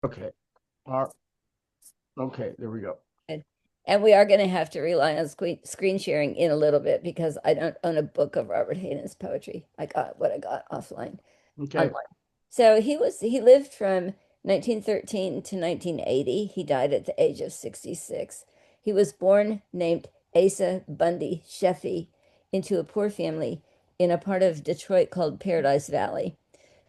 Okay. Okay, there we go. And we are going to have to rely on screen sharing in a little bit because I don't own a book of Robert Hayden's poetry. I got what I got offline. Okay. Online. So he lived from 1913 to 1980. He died at the age of 66. He was born named Asa Bundy Sheffey into a poor family in a part of Detroit called Paradise Valley.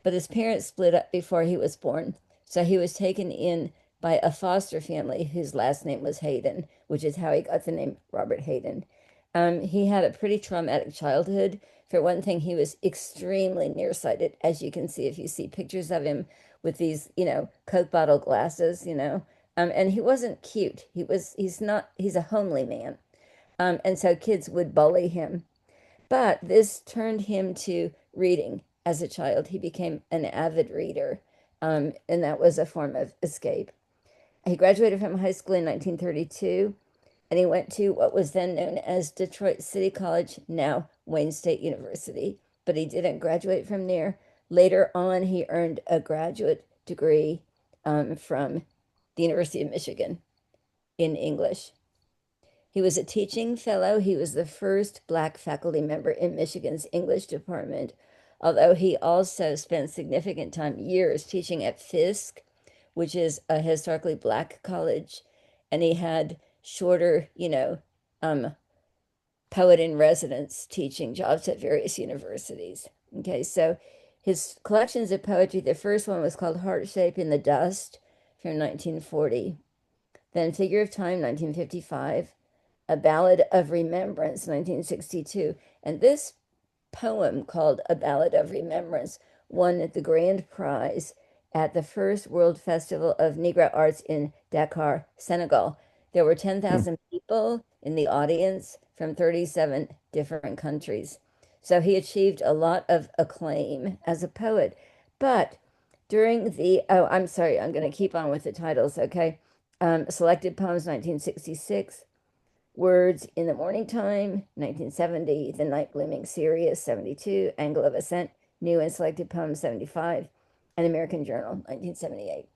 But his parents split up before he was born, so he was taken in by a foster family whose last name was Hayden, which is how he got the name Robert Hayden. He had a pretty traumatic childhood. For one thing, he was extremely nearsighted, as you can see if you see pictures of him with these, Coke bottle glasses, and he wasn't cute. He's a homely man. And so kids would bully him. But this turned him to reading as a child. He became an avid reader, and that was a form of escape. He graduated from high school in 1932, and he went to what was then known as Detroit City College, now Wayne State University, but he didn't graduate from there. Later on, he earned a graduate degree from the University of Michigan in English. He was a teaching fellow. He was the first Black faculty member in Michigan's English department, although he also spent significant time, years, teaching at Fisk, which is a historically Black college. And he had shorter, um, poet in residence teaching jobs at various universities. Okay, so his collections of poetry, the first one was called Heart Shape in the Dust from 1940, then Figure of Time, 1955, A Ballad of Remembrance, 1962. And this poem, called A Ballad of Remembrance, won the grand prize at the first World Festival of Negro Arts in Dakar, Senegal. There were Hmm. 10,000 people in the audience from 37 different countries. So he achieved a lot of acclaim as a poet. But oh, I'm sorry, I'm going to keep on with the titles, okay? Selected Poems, 1966. Words in the Morning Time, 1970, The Night Blooming Sirius, 72, Angle of Ascent, New and Selected Poems, 75, and American Journal, 1978.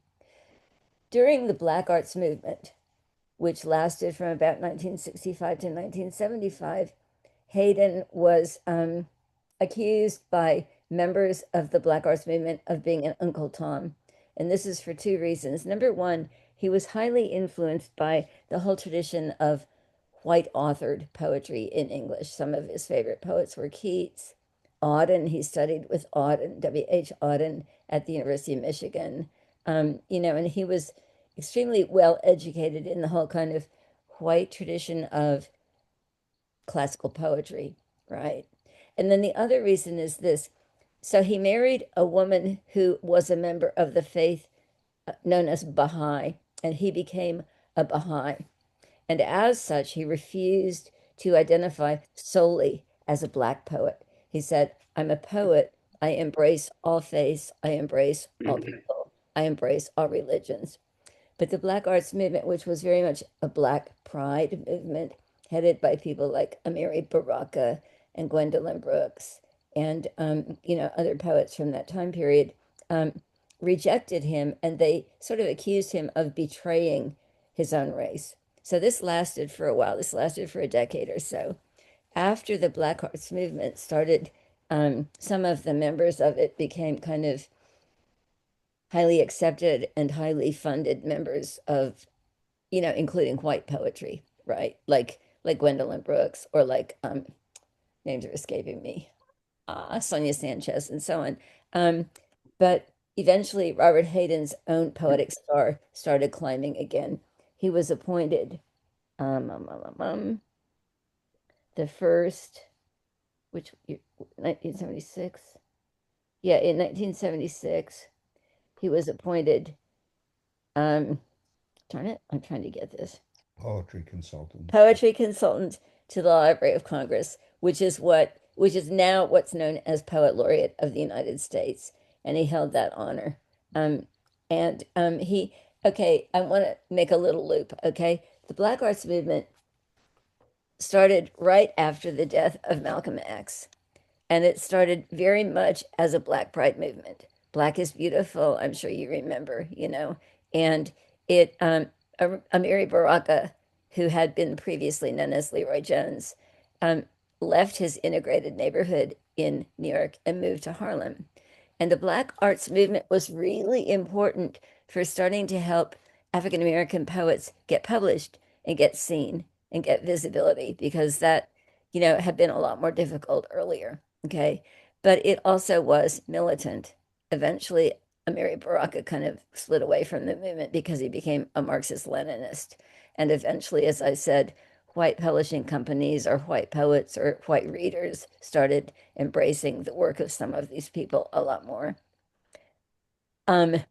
During the Black Arts Movement, which lasted from about 1965 to 1975, Hayden was accused by members of the Black Arts Movement of being an Uncle Tom. And this is for two reasons. Number one, he was highly influenced by the whole tradition of white authored poetry in English. Some of his favorite poets were Keats, Auden. He studied with Auden, W.H. Auden, at the University of Michigan. And he was extremely well educated in the whole kind of white tradition of classical poetry, right? And then the other reason is this. So he married a woman who was a member of the faith known as Baha'i, and he became a Baha'i. And as such, he refused to identify solely as a Black poet. He said, I'm a poet. I embrace all faiths. I embrace all people. I embrace all religions. But the Black Arts Movement, which was very much a Black pride movement, headed by people like Amiri Baraka and Gwendolyn Brooks and, other poets from that time period, um, rejected him, and they sort of accused him of betraying his own race. So this lasted for a while. This lasted for a decade or so. After the Black Arts Movement started, some of the members of it became kind of highly accepted and highly funded members of, including white poetry, right? Like Gwendolyn Brooks, or like names are escaping me, Sonia Sanchez, and so on. But eventually, Robert Hayden's own poetic star started climbing again. He was appointed the first, which 1976. Yeah, in 1976, he was appointed. Um, Darn it, I'm trying to get this. Poetry consultant. Poetry consultant to the Library of Congress, which is now what's known as Poet Laureate of the United States, and he held that honor. Um, and he, okay, I want to make a little loop. Okay, the Black Arts Movement started right after the death of Malcolm X, and it started very much as a Black Pride movement. Black is beautiful. I'm sure you remember, And it Amiri Baraka, who had been previously known as Leroy Jones, um, left his integrated neighborhood in New York and moved to Harlem. And the Black arts movement was really important for starting to help African American poets get published and get seen and get visibility because that, had been a lot more difficult earlier. Okay. But it also was militant. Eventually, Amiri Baraka kind of slid away from the movement because he became a Marxist-Leninist. And eventually, as I said, white publishing companies or white poets or white readers started embracing the work of some of these people a lot more. Um,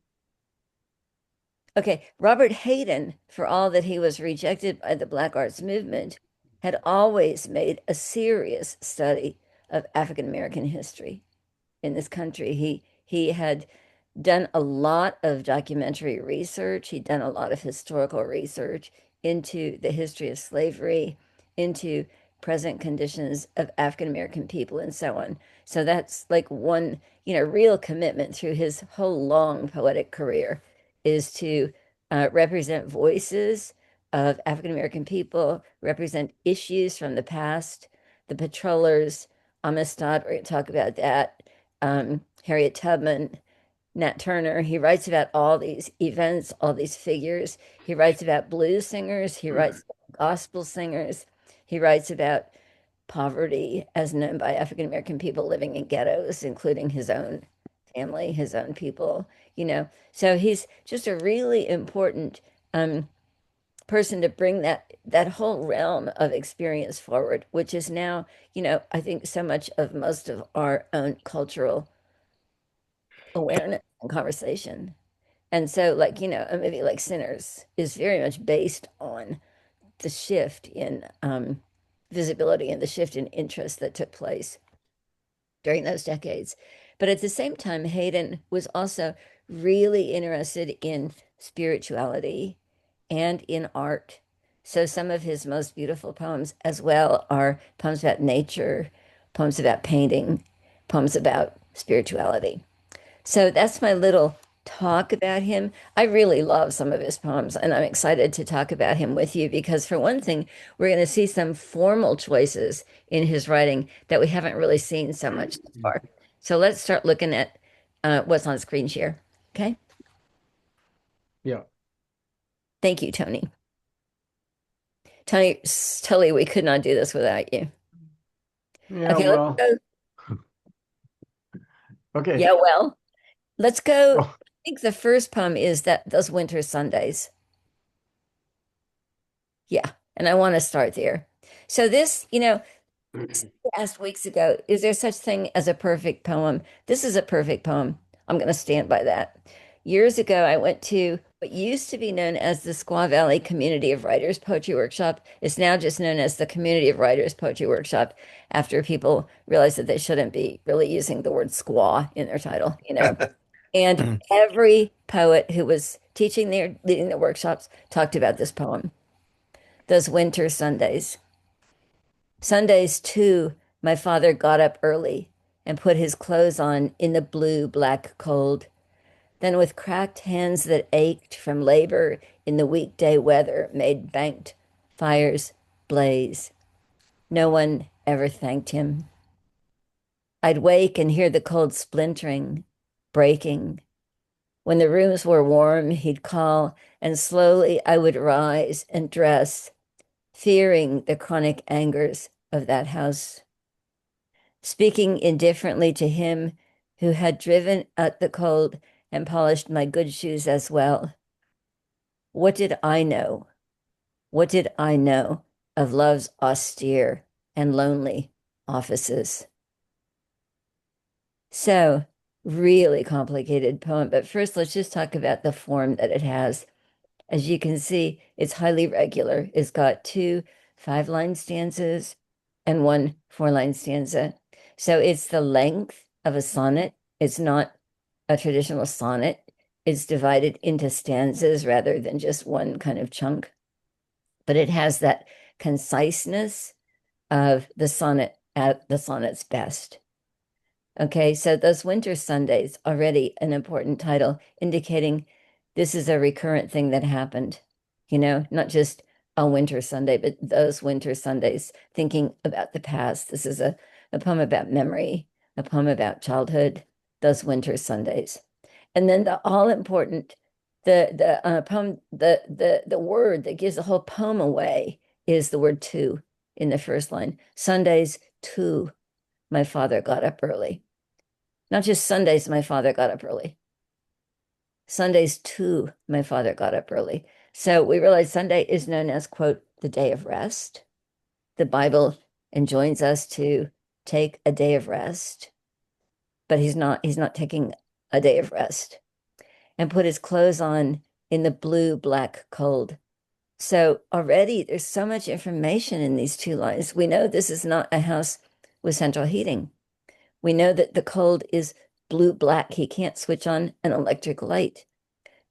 okay, Robert Hayden, for all that he was rejected by the Black arts movement, had always made a serious study of African American history in this country. He had done a lot of documentary research. He'd done a lot of historical research into the history of slavery, into present conditions of African American people, and so on. So that's like one, real commitment through his whole long poetic career is to represent voices of African American people, represent issues from the past, the patrollers, Amistad, we're going to talk about that, Harriet Tubman, Nat Turner. He writes about all these events, all these figures. He writes about blues singers. He writes about gospel singers. He writes about poverty as known by African American people living in ghettos, including his own family, his own people. So he's just a really important person to bring that whole realm of experience forward, which is now, I think so much of most of our own cultural awareness and conversation. And so, like, a movie like Sinners is very much based on the shift in visibility and the shift in interest that took place during those decades. But at the same time, Hayden was also really interested in spirituality and in art. So some of his most beautiful poems as well are poems about nature, poems about painting, poems about spirituality. So that's my little talk about him. I really love some of his poems, and I'm excited to talk about him with you because, for one thing, we're going to see some formal choices in his writing that we haven't really seen so much so far. So let's start looking at what's on screen share. Okay. Yeah. Thank you, Tony. Tony, Tully, we could not do this without you. Yeah, Okay, let's well, go. okay. Yeah, well, let's go. Oh, I think the first poem is that those winter Sundays. Yeah, and I want to start there. So this, asked weeks ago, is there such thing as a perfect poem? This is a perfect poem. I'm going to stand by that. Years ago, I went to what used to be known as the Squaw Valley Community of Writers Poetry Workshop. It's now just known as the Community of Writers Poetry Workshop after people realized that they shouldn't be really using the word squaw in their title. And every poet who was teaching there, leading the workshops, talked about this poem, those winter Sundays. Sundays, too, my father got up early and put his clothes on in the blue, black cold. Then, with cracked hands that ached from labor in the weekday weather, made banked fires blaze. No one ever thanked him. I'd wake and hear the cold splintering, breaking. When the rooms were warm, he'd call, and slowly I would rise and dress, fearing the chronic angers of that house, speaking indifferently to him who had driven out the cold and polished my good shoes as well. What did I know? What did I know of love's austere and lonely offices? So, really complicated poem. But first, let's just talk about the form that it has. As you can see, it's highly regular. It's got two 5-line stanzas and one 4-line stanza. So it's the length of a sonnet. It's not a traditional sonnet. It's divided into stanzas rather than just one kind of chunk. But it has that conciseness of the sonnet at the sonnet's best. Okay, so those winter Sundays, already an important title, indicating this is a recurrent thing that happened, not just a winter Sunday, but those winter Sundays, thinking about the past. This is a poem about memory, a poem about childhood, those winter Sundays. And then the all important, the poem, the word that gives the whole poem away is the word to in the first line. Sundays too, my father got up early. Not just Sundays, my father got up early. Sundays too, my father got up early. So we realize Sunday is known as, quote, the day of rest. The Bible enjoins us to take a day of rest, but he's not taking a day of rest and put his clothes on in the blue, black cold. So already there's so much information in these two lines. We know this is not a house with central heating. We know that the cold is blue, black. He can't switch on an electric light.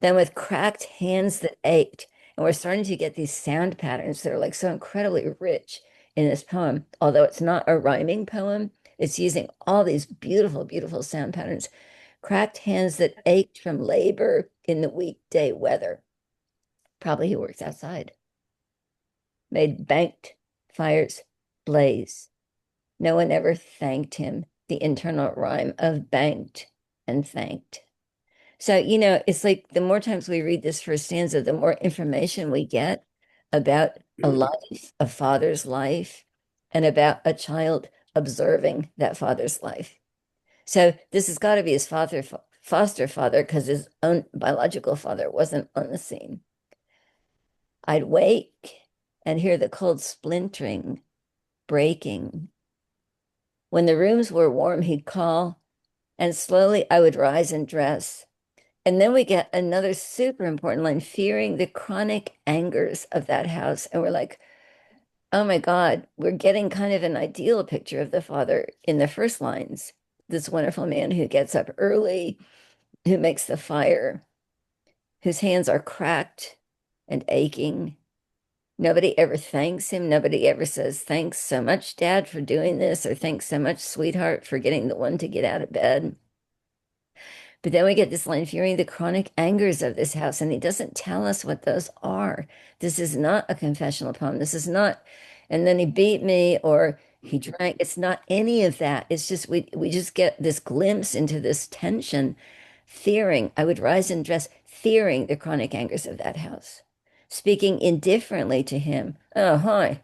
Then with cracked hands that ached, and we're starting to get these sound patterns that are like so incredibly rich in this poem. Although it's not a rhyming poem, it's using all these beautiful, beautiful sound patterns. Cracked hands that ached from labor in the weekday weather. Probably he works outside. Made banked fires blaze. No one ever thanked him. The internal rhyme of banked and thanked. So, it's like the more times we read this first stanza, the more information we get about a life, a father's life, and about a child observing that father's life. So this has got to be his foster father, because his own biological father wasn't on the scene. I'd wake and hear the cold splintering, breaking. When the rooms were warm, he'd call, and slowly I would rise and dress. And then we get another super important line, fearing the chronic angers of that house. And we're like, oh my God, we're getting kind of an ideal picture of the father in the first lines. This wonderful man who gets up early, who makes the fire, whose hands are cracked and aching. Nobody ever thanks him. Nobody ever says, thanks so much, Dad, for doing this, or thanks so much, sweetheart, for getting the one to get out of bed. But then we get this line, fearing the chronic angers of this house, and he doesn't tell us what those are. This is not a confessional poem. This is not, and then he beat me or he drank. It's not any of that. It's just we just get this glimpse into this tension, fearing, I would rise and dress, fearing the chronic angers of that house, speaking indifferently to him. Oh, hi,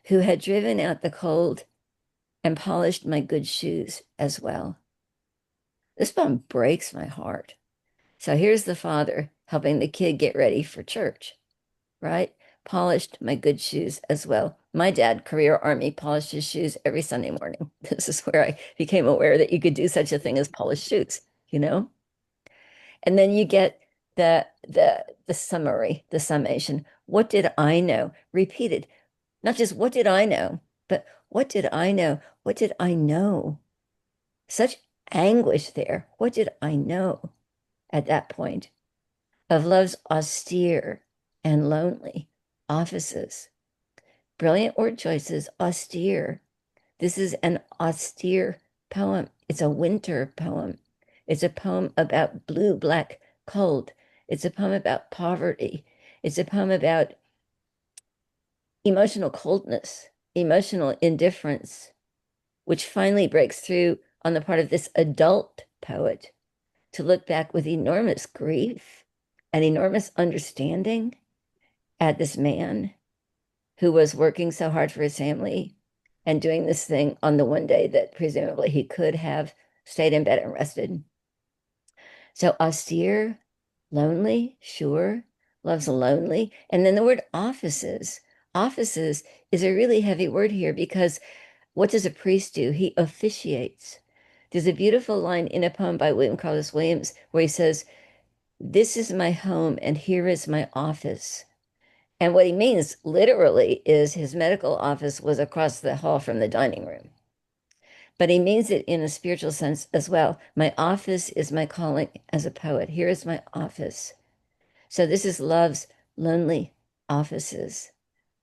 who had driven out the cold and polished my good shoes as well. This poem breaks my heart. So here's the father helping the kid get ready for church, right? Polished my good shoes as well. My dad, career Army, polished his shoes every Sunday morning. This is where I became aware that you could do such a thing as polish shoes, you know? And then you get the summary, the summation. What did I know? Repeated. Not just what did I know, but what did I know? What did I know? Such anguish there. What did I know at that point of love's austere and lonely offices? Brilliant word choices, austere. This is an austere poem. It's a winter poem. It's a poem about blue, black, cold. It's a poem about poverty. It's a poem about emotional coldness, emotional indifference, which finally breaks through on the part of this adult poet to look back with enormous grief and enormous understanding at this man who was working so hard for his family and doing this thing on the one day that presumably he could have stayed in bed and rested. So austere, lonely, sure, loves lonely. And then the word offices. Offices is a really heavy word here because what does a priest do? He officiates. There's a beautiful line in a poem by William Carlos Williams where he says, this is my home and here is my office. And what he means literally is his medical office was across the hall from the dining room. But he means it in a spiritual sense as well. My office is my calling as a poet. Here is my office. So this is love's lonely offices.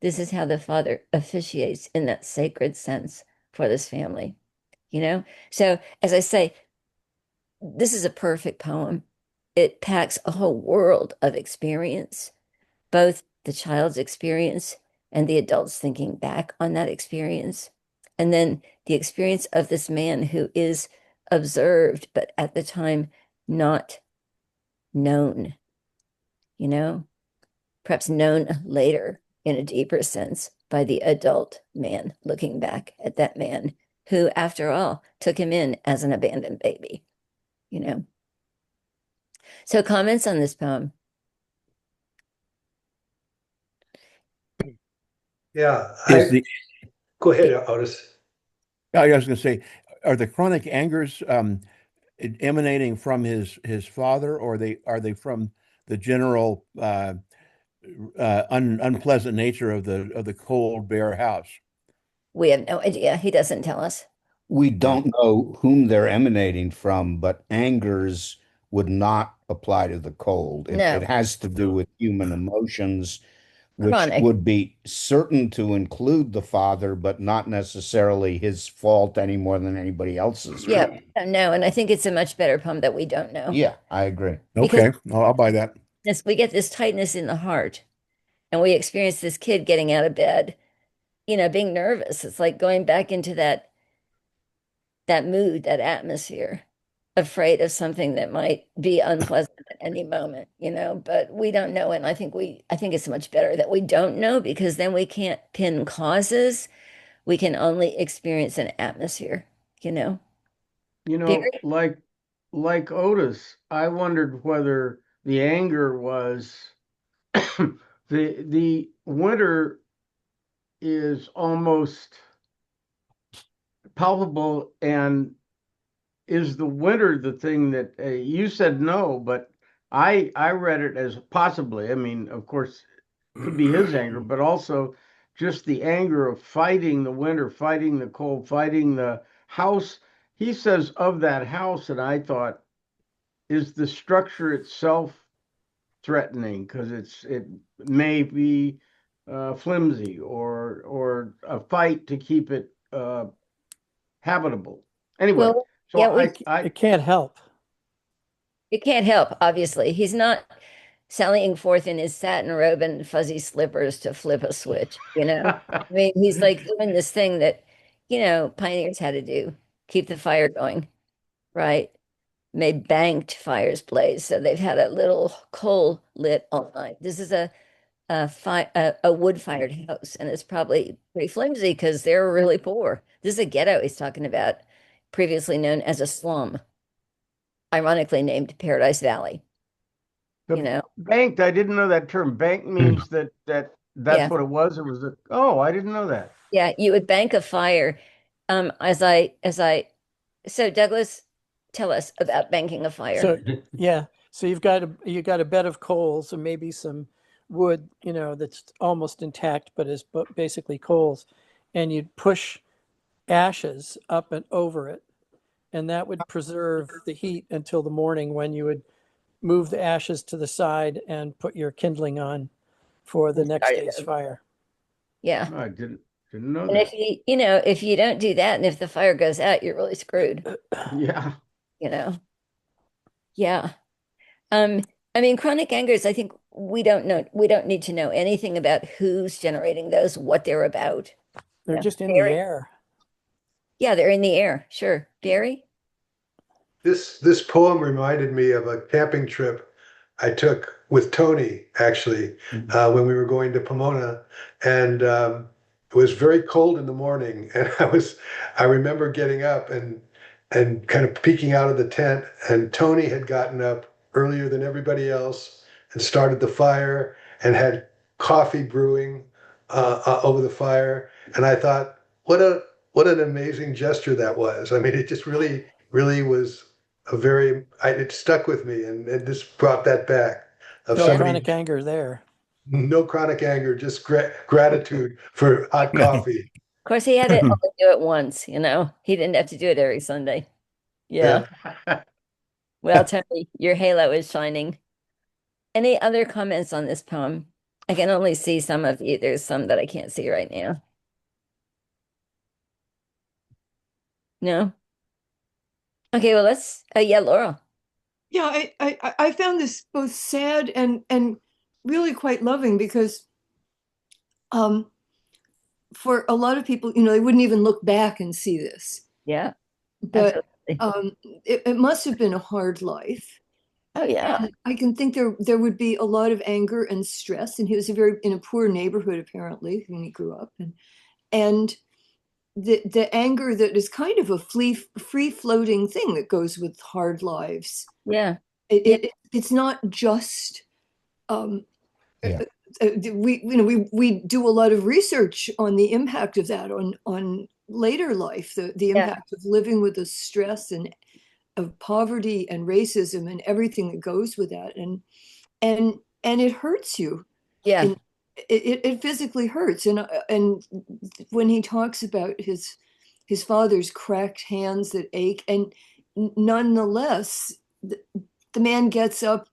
This is how the father officiates in that sacred sense for this family. So as I say, this is a perfect poem. it packs a whole world of experience, both the child's experience and the adults thinking back on that experience. And then the experience of this man who is observed, but at the time not known, you know, perhaps known later in a deeper sense by the adult man looking back at that man who, after all, took him in as an abandoned baby, you know. So, comments on this poem? Yeah, Is I the go ahead, Otis. I was going to say, are the chronic angers emanating from his father, or are they from the general unpleasant nature of the cold bare house? We have no idea. He doesn't tell us. We Yeah. don't know whom they're emanating from, but angers would not apply to the cold. It No, has to do with human emotions, which chronic. would be certain to include the father, but not necessarily his fault any more than anybody else's, Yeah, really. no. And I think it's a much better poem that we don't know Yeah, I agree. because Okay, I'll buy that. we get this tightness in the heart and we experience this kid getting out of bed, being nervous. It's like going back into that mood, that atmosphere, afraid of something that might be unpleasant at any moment, but we don't know. And I think it's much better that we don't know because then we can't pin causes. We can only experience an atmosphere, you know. Very, Like Otis, I wondered whether the anger was the winter is almost palpable, and is the winter the thing that you said no, but I read it as possibly. I mean, of course, could be his anger, but also just the anger of fighting the winter, fighting the cold, fighting the house. He says of that house, and I thought, is the structure itself threatening because it may be flimsy or a fight to keep it habitable. Anyway, well, so yeah, I It can't help. it can't help, obviously. He's not sallying forth in his satin robe and fuzzy slippers to flip a switch, you know? I mean, he's like doing this thing that, pioneers had to do, keep the fire going, right? Made banked fires blaze. So they've had a little coal lit all night. This is a wood-fired house, and it's probably pretty flimsy because they're really poor. This is a ghetto he's talking about, previously known as a slum, ironically named Paradise Valley, you the know? banked. I didn't know that term. Bank means that's Yeah. what it was. It was oh, I didn't know that. Yeah, you would bank a fire. So Douglas, tell us about banking a fire. So yeah, so you've got a bed of coals and maybe some wood, that's almost intact but is basically coals, and you'd push ashes up and over it, and that would preserve the heat until the morning when you would move the ashes to the side and put your kindling on for the And next started day's over. fire. Yeah. I didn't know And if that. if you don't do that and if the fire goes out, you're really screwed, Yeah. you know? Yeah. Um, I mean, chronic angers, I think we don't need to know anything about who's generating those, what they're about. They're Yeah. just in the Barry? air. Yeah, they're in the air. Sure. Barry? This poem reminded me of a camping trip I took with Tony, actually, Mhm. when we were going to Pomona, and it was very cold in the morning, and I remember getting up and kind of peeking out of the tent, and Tony had gotten up earlier than everybody else and started the fire and had coffee brewing over the fire, and I thought, what an amazing gesture that was. I mean, it just really was it stuck with me, and it just brought that back of No Yeah. Of somebody, chronic anger there. no chronic anger, just gratitude for hot coffee. course, he had to only do it once, you know. He didn't have to do it every Sunday. Yeah. Yeah. Well, Tony, your halo is shining. Any other comments on this poem? I can only see some of you. There's some that I can't see right now. No? Okay, well, yeah, Laurel. Yeah, I found this both sad and really quite loving because um, for a lot of people, they wouldn't even look back and see this. Yeah, But absolutely. it must have been a hard life. Oh yeah. And I can think there would be a lot of anger and stress. And he was in a poor neighborhood apparently when he grew up, and the anger that is kind of a free floating thing that goes with hard lives. Yeah. It, Yeah. it's not just um, Yeah. we do a lot of research on the impact of that on later life, the Yeah. impact of living with the stress and of poverty and racism and everything that goes with that, and it hurts you. Yeah. In it physically hurts, and when he talks about his father's cracked hands that ache, and nonetheless the man gets up,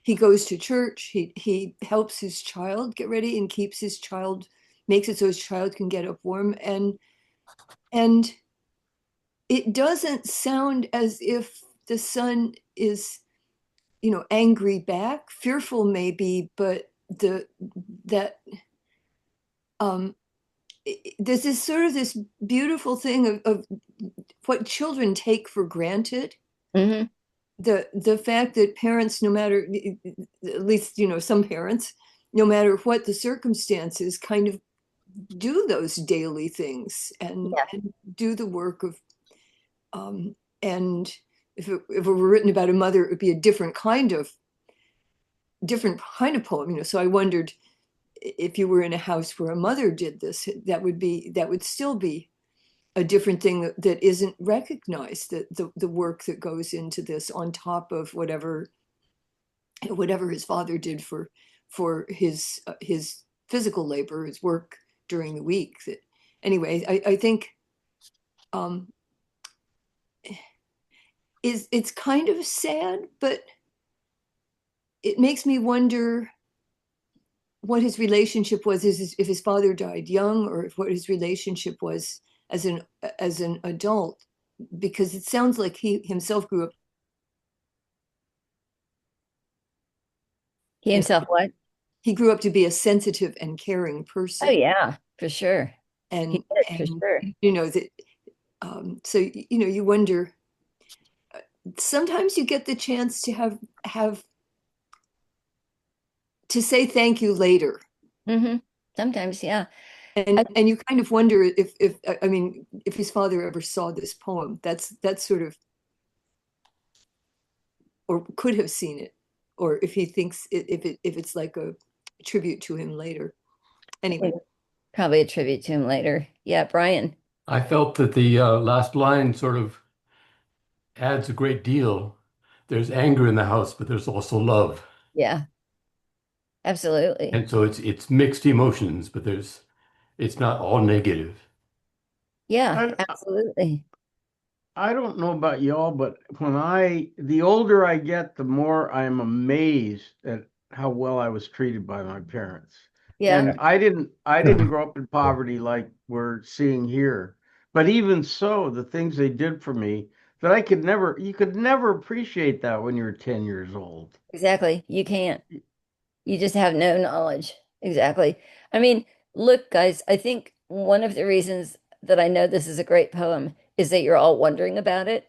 he goes to church, he helps his child get ready and keeps his child, makes it so his child can get up warm, and it doesn't sound as if the son is angry back, fearful maybe, but the that um this is sort of this beautiful thing of what children take for granted. Hmm. The fact that parents, no matter, at least some parents, no matter what the circumstances, kind of do those daily things Yeah. and do the work of and if it were written about a mother, it would be a different kind of poem. So I wondered if you were in a house where a mother did this, that would still be a different thing that isn't recognized, that the work that goes into this on top of whatever his father did for his physical labor, his work during the week. That anyway, I think um, it's kind of sad, but it makes me wonder what his relationship was, if his father died young, or if what his relationship was as an adult, because it sounds like he himself grew up. He himself what? He grew up to be a sensitive and caring Oh person, yeah, for sure. He and did for and sure. that so you wonder, sometimes you get the chance to have to say thank you later, Hmm. Sometimes, yeah. I, and you kind of wonder if I mean, if his father ever saw this poem, that's sort of, or could have seen it, or if he thinks if it's like a tribute to him later. Anyway. probably attribute to him later. Yeah, Brian. I felt that the last line sort of adds a great deal. There's anger in the house, but there's also love. Yeah, absolutely. And so it's mixed emotions, but it's not all negative. Yeah, I absolutely. I don't know about y'all, but the older I get, the more I'm amazed at how well I was treated by my parents. Yeah. And I didn't grow up in poverty like we're seeing here. But even so, the things they did for me, that you could never appreciate that when you're 10 years old. Exactly. You can't. You just have no knowledge. Exactly. I mean, look, guys, I think one of the reasons that I know this is a great poem is that you're all wondering about it.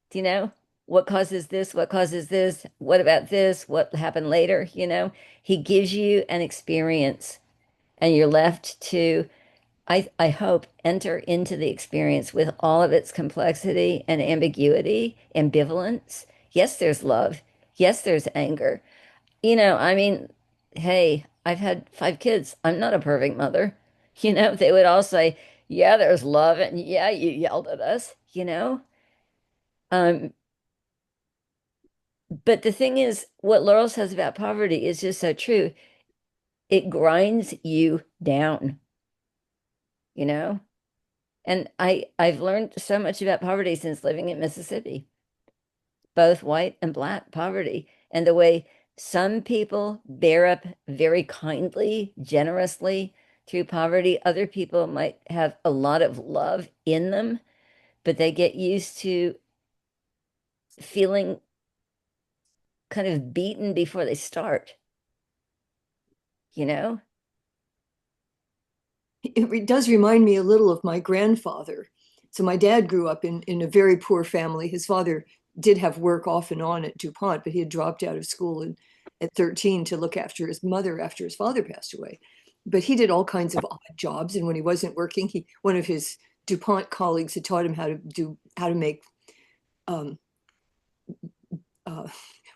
Do you know? What causes this? What causes this? What about this? What happened later? He gives you an experience and you're left to, I hope, enter into the experience with all of its complexity and ambiguity, ambivalence. Yes, there's love. Yes, there's anger. I mean, hey, I've had 5 kids. I'm not a perfect mother. They would all say, yeah, there's love, and yeah, you yelled at us. Um, but the thing is, what Laurel says about poverty is just so true. It grinds you down, you know? And I've learned so much about poverty since living in Mississippi, both white and black poverty, and the way some people bear up very kindly, generously through poverty. Other people might have a lot of love in them, but they get used to feeling kind of beaten before they start, you know? It does remind me a little of my grandfather. So my dad grew up in a very poor family. His father did have work off and on at DuPont, but he had dropped out of school at 13 to look after his mother after his father passed away. But he did all kinds of odd jobs. And when he wasn't working, one of his DuPont colleagues had taught him how to make um, uh,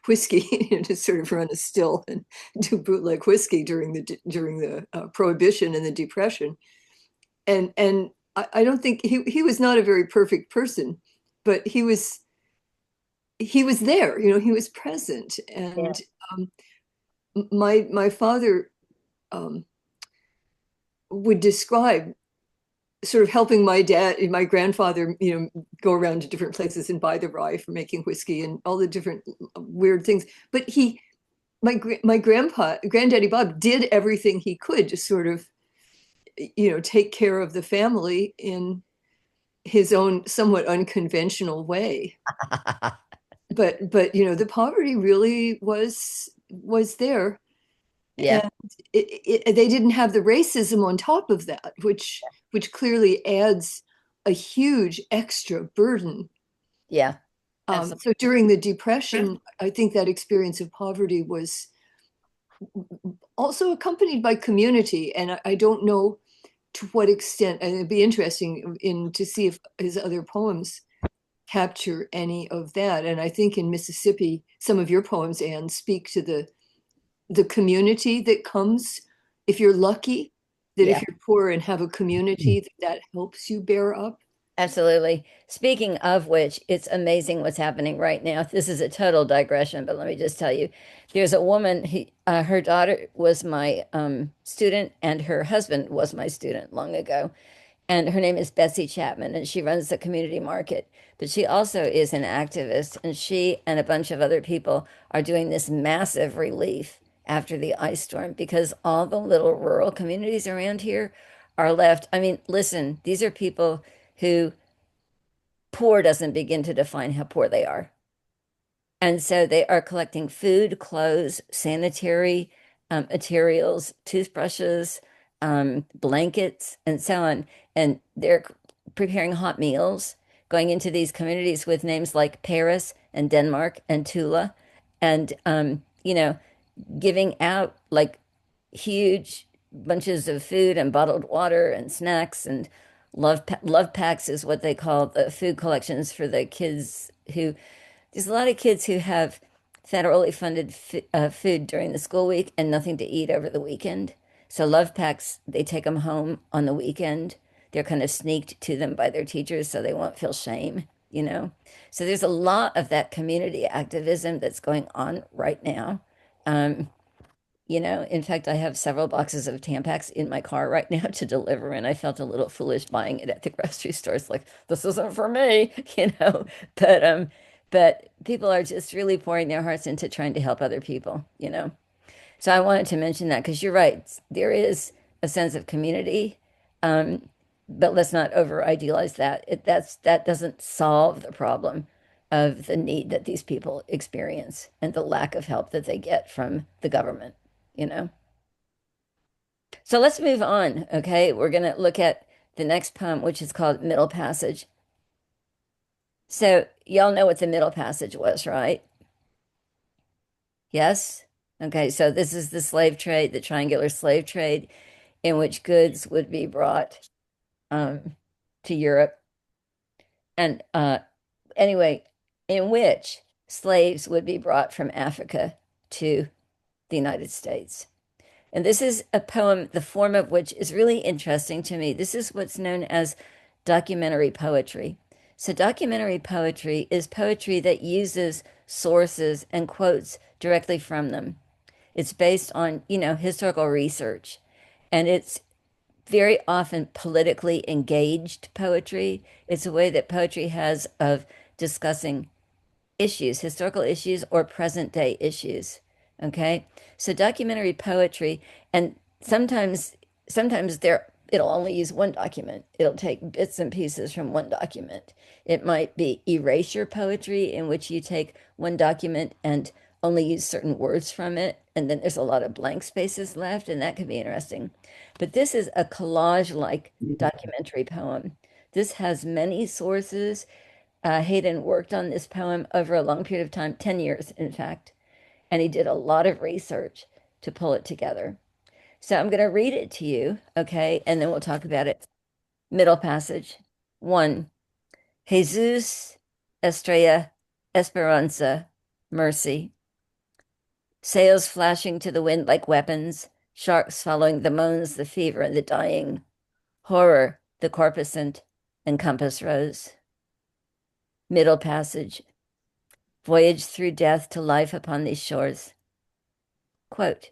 whiskey, to sort of run a still and do bootleg whiskey during the Prohibition and the Depression. And I don't think he was not a very perfect person, but he was there. He was present. And um, my father um, would describe sort of helping my grandfather, go around to different places and buy the rye for making whiskey and all the different weird things. But my granddaddy Bob did everything he could to sort of, take care of the family in his own somewhat unconventional way. But the poverty really was there. Yeah. And they didn't have the racism on top of that, which clearly adds a huge extra burden. Yeah. So during the Depression, I think that experience of poverty was also accompanied by community. And I don't know to what extent, and it'd be interesting to see if his other poems capture any of that. And I think in Mississippi, some of your poems, Anne, speak to the community that comes if you're lucky, that Yeah. if you're poor and have a community that helps you bear up. Absolutely. Speaking of which, it's amazing what's happening right now. This is a total digression, but let me just tell you, there's a woman, her daughter was my student, and her husband was my student long ago. And her name is Betsy Chapman, and she runs the community market. But she also is an activist, and she and a bunch of other people are doing this massive relief after the ice storm because all the little rural communities around here are left. I mean, listen, these are people who poor doesn't begin to define how poor they are. And so they are collecting food, clothes, sanitary materials, toothbrushes, blankets, and so on. And they're preparing hot meals, going into these communities with names like Paris and Denmark and Tula, and giving out like huge bunches of food and bottled water and snacks and love packs is what they call the food collections for the kids who there's a lot of kids who have federally funded food during the school week and nothing to eat over the weekend. So love packs, they take them home on the weekend. They're kind of sneaked to them by their teachers so they won't feel shame. So there's a lot of that community activism that's going on right now. Um, in fact, I have several boxes of Tampax in my car right now to deliver, and I felt a little foolish buying it at the grocery store. It's like, this isn't for me, you know. But people are just really pouring their hearts into trying to help other people. So I wanted to mention that because you're right. There is a sense of community, but let's not over idealize that. That doesn't solve the problem of the need that these people experience and the lack of help that they get from the government. So let's move on, okay? We're going to look at the next poem, which is called Middle Passage. So y'all know what the Middle Passage was, right? Yes? Okay, so this is the slave trade, the triangular slave trade, in which goods would be brought to Europe. And anyway, in which slaves would be brought from Africa to the United States. And this is a poem, the form of which is really interesting to me. This is what's known as documentary poetry. So documentary poetry is poetry that uses sources and quotes directly from them. It's based on, historical research. And it's very often politically engaged poetry. It's a way that poetry has of discussing issues, historical issues or present day issues. Okay. So documentary poetry, and sometimes it'll only use one document. It'll take bits and pieces from one document. It might be erasure poetry, in which you take one document and only use certain words from it, and then there's a lot of blank spaces left, and that could be interesting. But this is a collage-like documentary poem. This has many sources. Hayden worked on this poem over a long period of time, 10 years, in fact, and he did a lot of research to pull it together. So I'm going to read it to you, okay, and then we'll talk about it. Middle passage. 1. Jesus, Estrella, Esperanza, mercy. Sails flashing to the wind like weapons, sharks following the moans, the fever, and the dying. Horror, the corpuscent, and compass rose. Middle passage. Voyage through death to life upon these shores. Quote,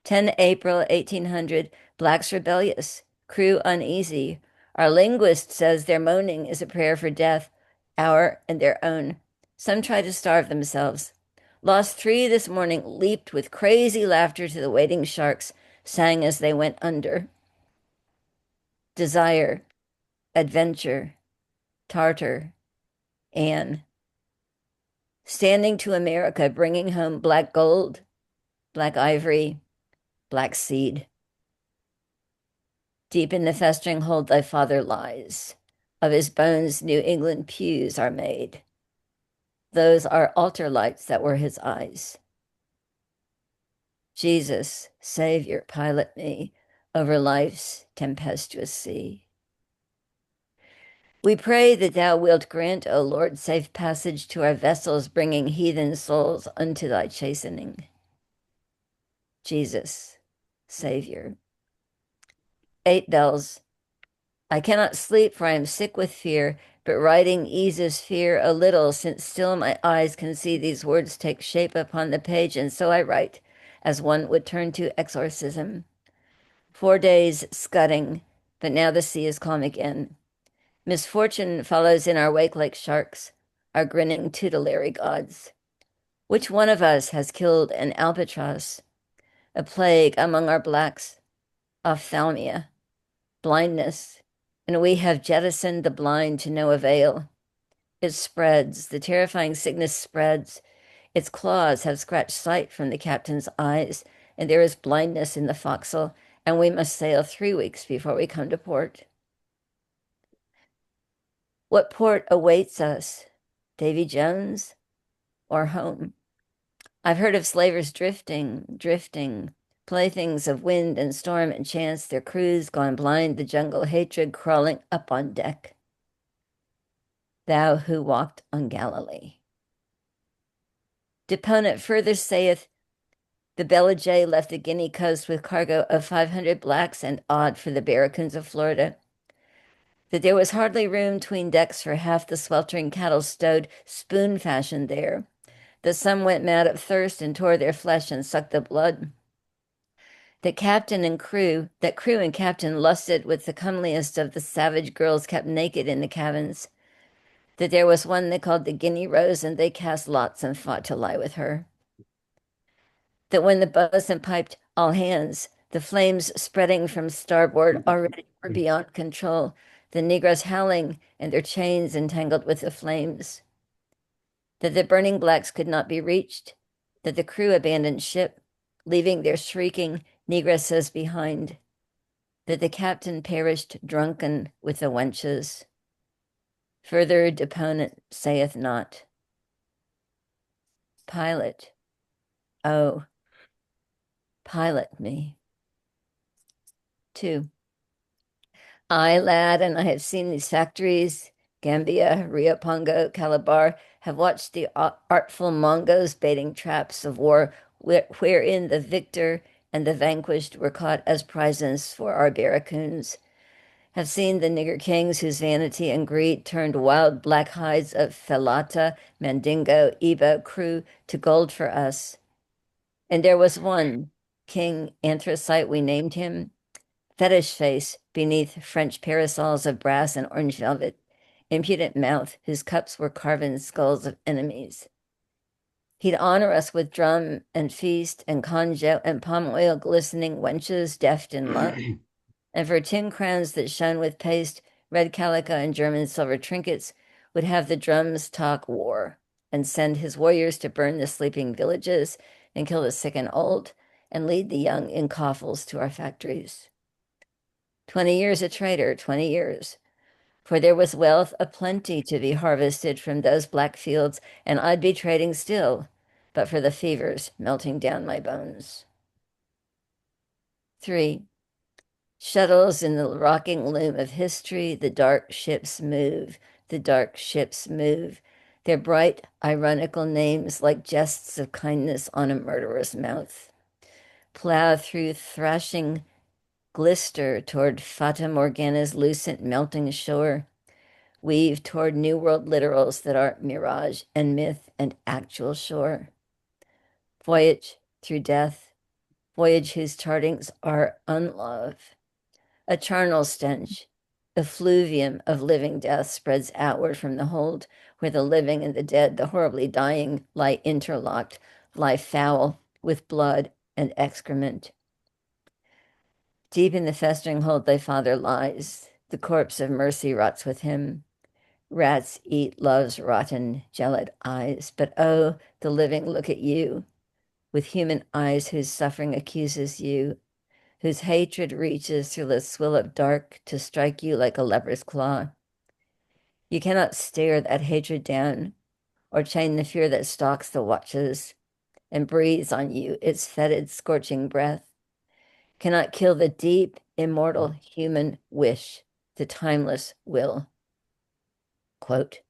10 April 1800, blacks rebellious, crew uneasy. Our linguist says their moaning is a prayer for death, our and their own. Some try to starve themselves. Lost 3 this morning, leaped with crazy laughter to the waiting sharks, sang as they went under. Desire, adventure, Tartar, Anne. Standing to America, bringing home black gold, black ivory, black seed. Deep in the festering hold thy father lies. Of his bones New England pews are made. Those are altar lights that were his eyes. Jesus, Savior, pilot me over life's tempestuous sea. We pray that thou wilt grant, O Lord, safe passage to our vessels, bringing heathen souls unto thy chastening. Jesus, Savior. 8 bells. I cannot sleep, for I am sick with fear, but writing eases fear a little, since still my eyes can see these words take shape upon the page, and so I write, as one would turn to exorcism. 4 days scudding, but now the sea is calm again. Misfortune follows in our wake like sharks, our grinning tutelary gods. Which one of us has killed an albatross? A plague among our blacks, ophthalmia, blindness, and we have jettisoned the blind to no avail. It spreads, the terrifying sickness spreads. Its claws have scratched sight from the captain's eyes, and there is blindness in the forecastle, and we must sail 3 weeks before we come to port. What port awaits us? Davy Jones or home? I've heard of slavers drifting, playthings of wind and storm and chance, their crews gone blind, the jungle hatred crawling up on deck. Thou who walked on Galilee. Deponent further saith, the Bella J left the Guinea coast with cargo of 500 blacks and odd for the barracoons of Florida. That there was hardly room 'tween decks for half the sweltering cattle stowed spoon fashion there. That some went mad of thirst and tore their flesh and sucked the blood. That crew and captain lusted with the comeliest of the savage girls kept naked in the cabins. That there was one they called the Guinea Rose, and they cast lots and fought to lie with her. That when the boatswain piped all hands, the flames spreading from starboard already were beyond control, the negroes howling and their chains entangled with the flames. That the burning blacks could not be reached, that the crew abandoned ship, leaving their shrieking negresses behind, that the captain perished drunken with the wenches. Further deponent saith not. Pilot, oh, pilot me. 2. I, lad, and I have seen these factories, Gambia, Rio Pongo, Calabar, have watched the artful Mongos baiting traps of war wherein the victor and the vanquished were caught as prizes for our barracoons, have seen the nigger kings whose vanity and greed turned wild black hides of Felata, Mandingo, Ibo crew to gold for us. And there was one, King Anthracite we named him, fetish face beneath French parasols of brass and orange velvet, impudent mouth whose cups were carven skulls of enemies. He'd honor us with drum and feast and conjo and palm oil glistening wenches deft in love, and for 10 crowns that shone with paste, red calico, and German silver trinkets, would have the drums talk war. and send his warriors to burn the sleeping villages and kill the sick and old and lead the young in coffles to our factories. 20 years a trader, 20 years. For there was wealth aplenty to be harvested from those black fields, and I'd be trading still, but for the fevers melting down my bones. 3. Shuttles in the rocking loom of history, the dark ships move, the dark ships move. Their bright, ironical names like jests of kindness on a murderous mouth. Plow through thrashing glister toward Fata Morgana's lucent melting shore. Weave toward New World literals that are mirage and myth and actual shore. Voyage through death, voyage whose chartings are unlove. A charnel stench, effluvium of living death spreads outward from the hold, where the living and the dead, the horribly dying, lie interlocked, lie foul with blood and excrement. Deep in the festering hold thy father lies. The corpse of mercy rots with him. Rats eat love's rotten, gelid eyes. But oh, the living look at you, with human eyes whose suffering accuses you, whose hatred reaches through the swill of dark to strike you like a leper's claw. You cannot stare that hatred down, or chain the fear that stalks the watches and breathes on you its fetid, scorching breath. Cannot kill the deep, immortal human wish, the timeless will. Quote,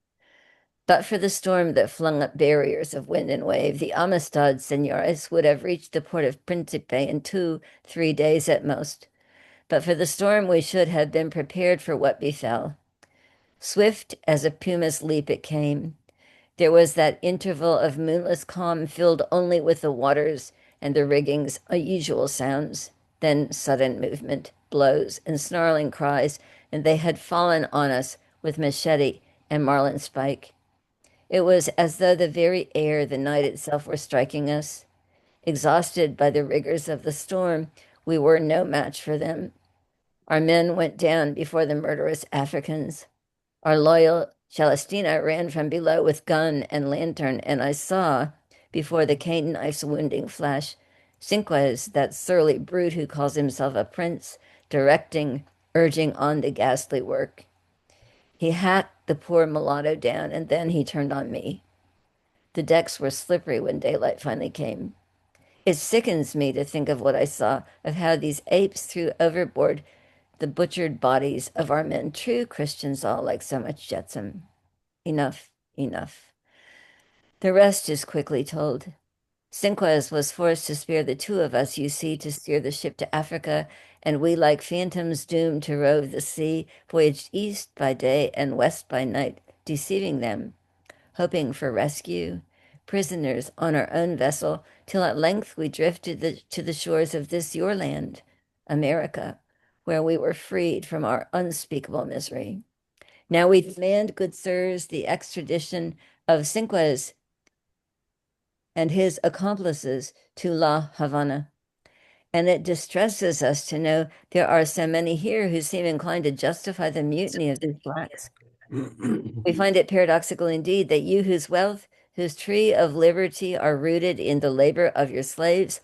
but for the storm that flung up barriers of wind and wave, the Amistad Senores would have reached the port of Principe in 2-3 days at most. But for the storm, we should have been prepared for what befell. Swift as a puma's leap it came. There was that interval of moonless calm filled only with the waters and the rigging's unusual sounds, then sudden movement, blows, and snarling cries, and they had fallen on us with machete and marlin spike. It was as though the very air, the night itself, were striking us. Exhausted by the rigors of the storm, we were no match for them. Our men went down before the murderous Africans. Our loyal Celestina ran from below with gun and lantern, and I saw, before the cane knife's wounding flash, Cinquez, that surly brute who calls himself a prince, directing, urging on the ghastly work. He hacked the poor mulatto down, and then he turned on me. The decks were slippery when daylight finally came. It sickens me to think of what I saw, of how these apes threw overboard the butchered bodies of our men, true Christians all, like so much jetsam. Enough, enough. The rest is quickly told. Cinquez was forced to spare the two of us, you see, to steer the ship to Africa, and we, like phantoms doomed to rove the sea, voyaged east by day and west by night, deceiving them, hoping for rescue, prisoners on our own vessel, till at length we drifted to the shores of this your land, America, where we were freed from our unspeakable misery. Now we demand, good sirs, the extradition of Cinquez and his accomplices to La Habana. And it distresses us to know there are so many here who seem inclined to justify the mutiny of these blacks. We find it paradoxical indeed that you, whose wealth, whose tree of liberty are rooted in the labor of your slaves,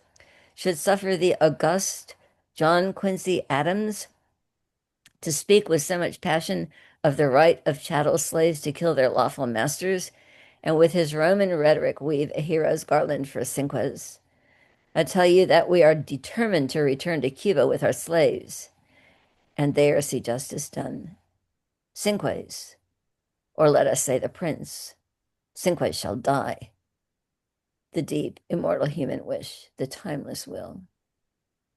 should suffer the august John Quincy Adams to speak with so much passion of the right of chattel slaves to kill their lawful masters, and with his Roman rhetoric weave a hero's garland for Cinquez. I tell you that we are determined to return to Cuba with our slaves, and there see justice done. Cinquez, or let us say the prince, Cinquez shall die. The deep, immortal human wish, the timeless will.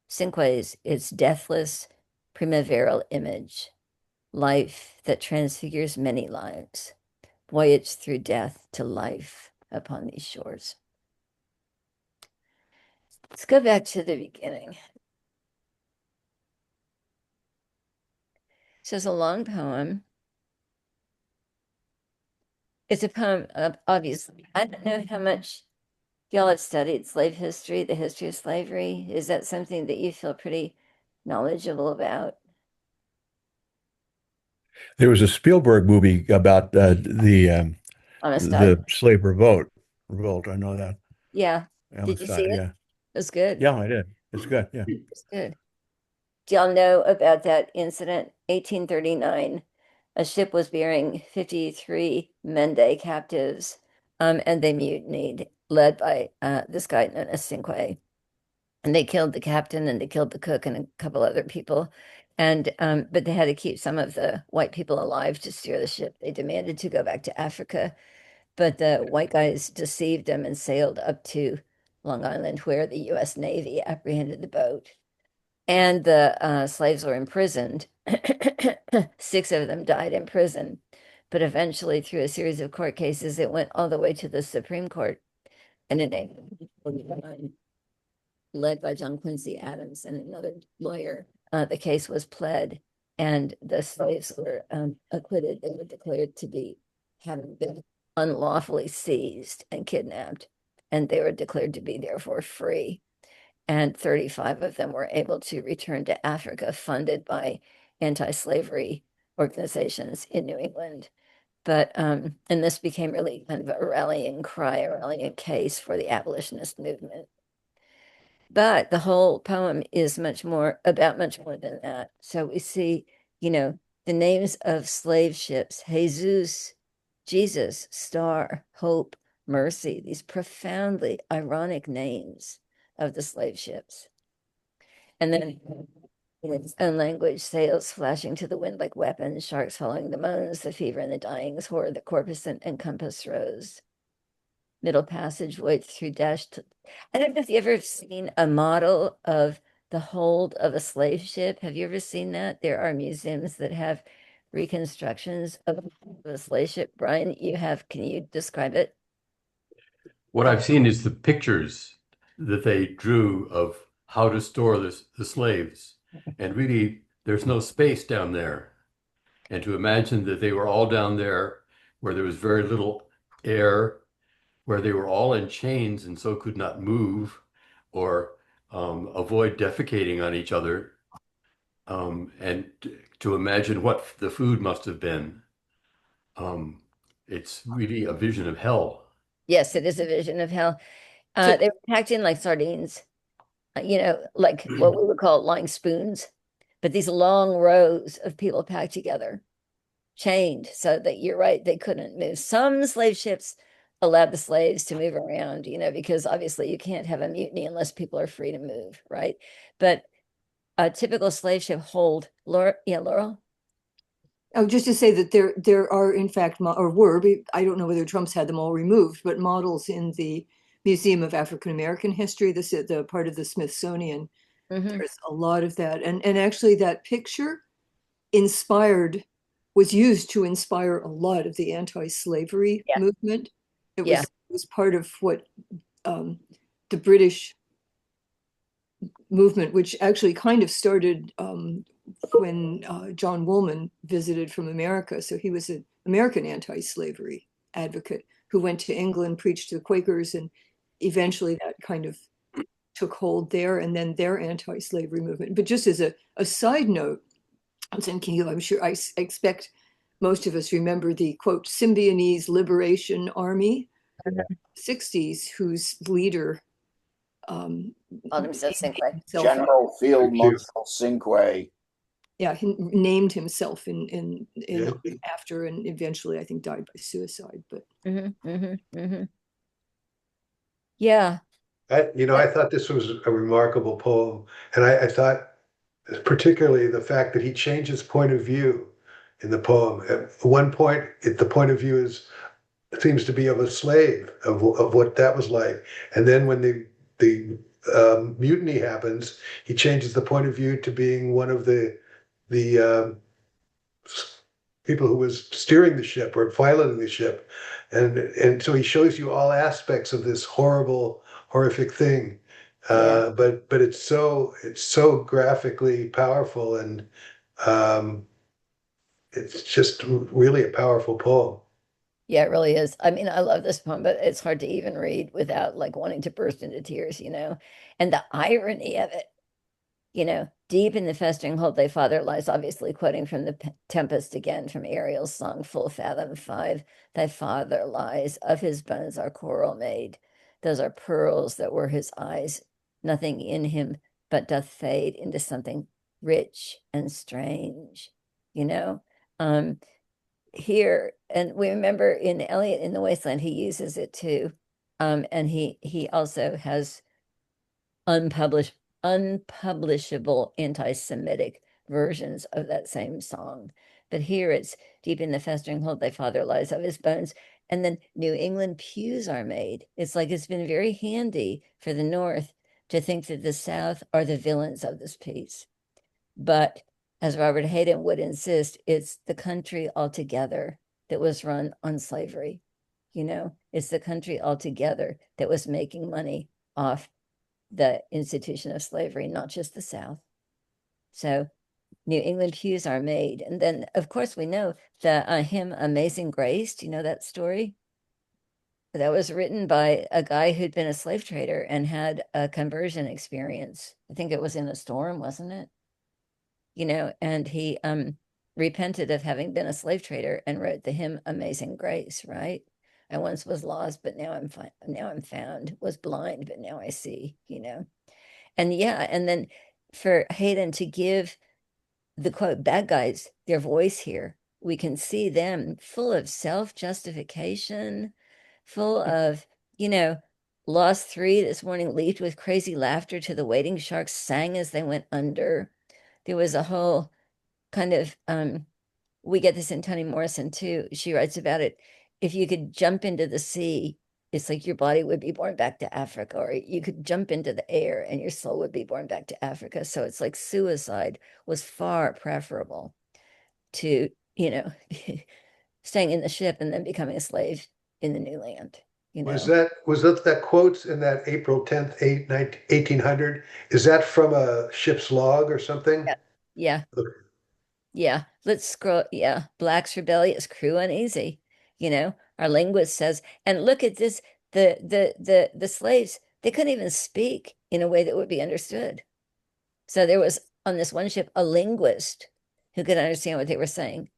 Cinquez, its deathless, primaveral image, life that transfigures many lives, voyage through death to life upon these shores. Let's go back to the beginning. So it's a long poem. It's a poem, obviously. I don't know how much y'all have studied slave history, the history of slavery. Is that something that you feel pretty knowledgeable about? There was a Spielberg movie about the Amistad. the slave revolt. I know that. Yeah. Did you see Amistad, it? yeah. It was good. Yeah, I did. It's good. Yeah. It was good. Do y'all know about that incident? 1839, a ship was bearing 53 Mende captives, and they mutinied, led by this guy known as Cinque. And they killed the captain and they killed the cook and a couple other people. And but they had to keep some of the white people alive to steer the ship. They demanded to go back to Africa, but the white guys deceived them and sailed up to Long Island, where the U.S. Navy apprehended the boat. And the slaves were imprisoned. 6 of them died in prison. But eventually, through a series of court cases, it went all the way to the Supreme Court. And in 1849, led by John Quincy Adams and another lawyer, the case was pled, and the slaves were acquitted. They were declared to be having been unlawfully seized and kidnapped, and they were declared to be therefore free. And 35 of them were able to return to Africa, funded by anti-slavery organizations in New England. But and this became really kind of a rallying cry, a rallying case for the abolitionist movement. But the whole poem is much more than that. So we see, the names of slave ships: Jesus, Jesus, Star, Hope, Mercy, these profoundly ironic names of the slave ships. And then in its own language, sails flashing to the wind like weapons, sharks following the moans, the fever and the dyings, horror, the corpusant and compass rose. Middle passageway through dashed. I don't know if you ever seen a model of the hold of a slave ship. Have you ever seen that? There are museums that have reconstructions of a slave ship. Brian, you have. Can you describe it? What I've seen is the pictures that they drew of how to store the slaves. And really, there's no space down there. And to imagine that they were all down there where there was very little air, where they were all in chains and so could not move or avoid defecating on each other, and to imagine what the food must have been. It's really a vision of hell. Yes, it is a vision of hell. So- They were packed in like sardines, like what we would call lying spoons, but these long rows of people packed together, chained, so that you're right, they couldn't move. Some slave ships allowed the slaves to move around, because obviously you can't have a mutiny unless people are free to move, right? But a typical slave ship hold, Laura, yeah, Laurel? Oh, just to say that there are in fact or were, I don't know whether Trump's had them all removed, but models in the Museum of African American History, this is the part of the Smithsonian. There's a lot of that, and actually that picture was used to inspire a lot of the anti-slavery Yeah. movement. It Yeah. was part of what the British movement, which actually kind of started when John Woolman visited from America. So he was an American anti-slavery advocate who went to England, preached to the Quakers, and eventually that kind of took hold there, and then their anti-slavery movement. But just as a side note, I'm thinking, I'm sure I expect most of us remember the quote Symbionese Liberation Army, 60s, whose leader General Field Marshal Cinque. Yeah, he named himself in Yeah. after, and eventually I think died by suicide. But Yeah. I thought this was a remarkable poem, and I thought particularly the fact that he changes point of view in the poem. At one point, the point of view seems to be of a slave, of what that was like, and then when the mutiny happens, he changes the point of view to being one of the people who was steering the ship or piloting the ship, and so he shows you all aspects of this horrific thing. But it's so graphically powerful, and it's just really a powerful poem. Yeah, it really is. I mean, I love this poem, but it's hard to even read without like wanting to burst into tears, And the irony of it, Deep in the festering hold thy father lies, obviously quoting from the Tempest again, from Ariel's song, full fathom 5. Thy father lies, of his bones are coral made. Those are pearls that were his eyes. Nothing in him but doth fade into something rich and strange, you know? Here, and we remember in Eliot in the Wasteland, he uses it too. And he also has unpublishable anti-Semitic versions of that same song. But here it's deep in the festering hold thy father lies, of his bones. And then New England pews are made. It's like it's been very handy for the North to think that the South are the villains of this piece. But as Robert Hayden would insist, it's the country altogether that was run on slavery. You know, it's the country altogether that was making money off the institution of slavery, not just the South. So New England pews are made. And then, of course, we know the hymn Amazing Grace. Do you know that story? That was written by a guy who'd been a slave trader and had a conversion experience. I think it was in a storm, wasn't it? You know, and he repented of having been a slave trader and wrote the hymn Amazing Grace, right? I once was lost, but now I'm found, was blind, but now I see, you know. And yeah, and then for Hayden to give the quote bad guys their voice here, we can see them full of self-justification, full of, you know, lost 3 this morning, leaped with crazy laughter to the waiting sharks, sang as they went under. There was a whole kind of we get this in Toni Morrison too. She writes about it. If you could jump into the sea, it's like your body would be born back to Africa, or you could jump into the air and your soul would be born back to Africa. So it's like suicide was far preferable to, you know, staying in the ship and then becoming a slave in the new land, you Was know. that quotes in that April 10th, 1800? Is that from a ship's log or something? Yeah. Yeah. Yeah, let's scroll. Yeah, Black's rebellious crew uneasy. You know, our linguist says, and look at this. The slaves, they couldn't even speak in a way that would be understood. So there was on this one ship a linguist who could understand what they were saying.